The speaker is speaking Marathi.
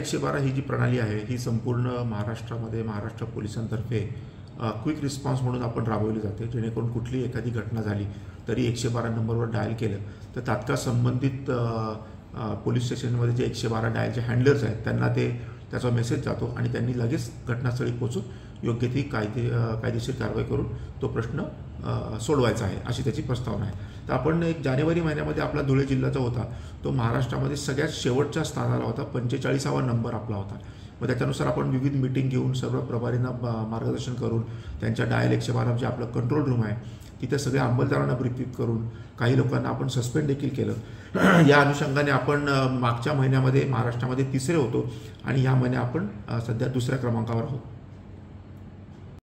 112 ही जी प्रणाली आहे ही संपूर्ण महाराष्ट्रामध्ये महाराष्ट्र पोलिसांतर्फे क्विक रिस्पॉन्स म्हणून आपण राबवली जाते, जेणेकरून कुठली एखादी घटना झाली तरी 112 नंबरवर डायल केलं तर तात्काळ संबंधित पोलीस स्टेशनमध्ये जे 112 डायलचे हँडलर्स आहेत त्यांना त्याचा मेसेज जातो आणि त्यांनी लगेच घटनास्थळी पोहोचून योग्य ती कायदेशीर कारवाई करून तो प्रश्न सोडवायचा आहे, अशी त्याची प्रस्तावना आहे. तर आपण एक जानेवारी महिन्यामध्ये आपला धुळे जिल्ह्याचा होता, तो महाराष्ट्रामध्ये सगळ्यात शेवटच्या स्थानाला होता, 45वा नंबर आपला होता. मग त्याच्यानुसार आपण विविध मीटिंग घेऊन सर्व प्रभारींना मार्गदर्शन करून त्यांच्या डायल 112 जे आपलं कंट्रोल रूम आहे तिथे सगळ्या अंमलदारांना ब्रीफ करून काही लोकांना आपण सस्पेंड देखील केलं. या अनुषंगाने आपण मागच्या महिन्यामध्ये महाराष्ट्रामध्ये 3रे होतो आणि या महिन्यात आपण सध्या 2ऱ्या क्रमांकावर आहोत.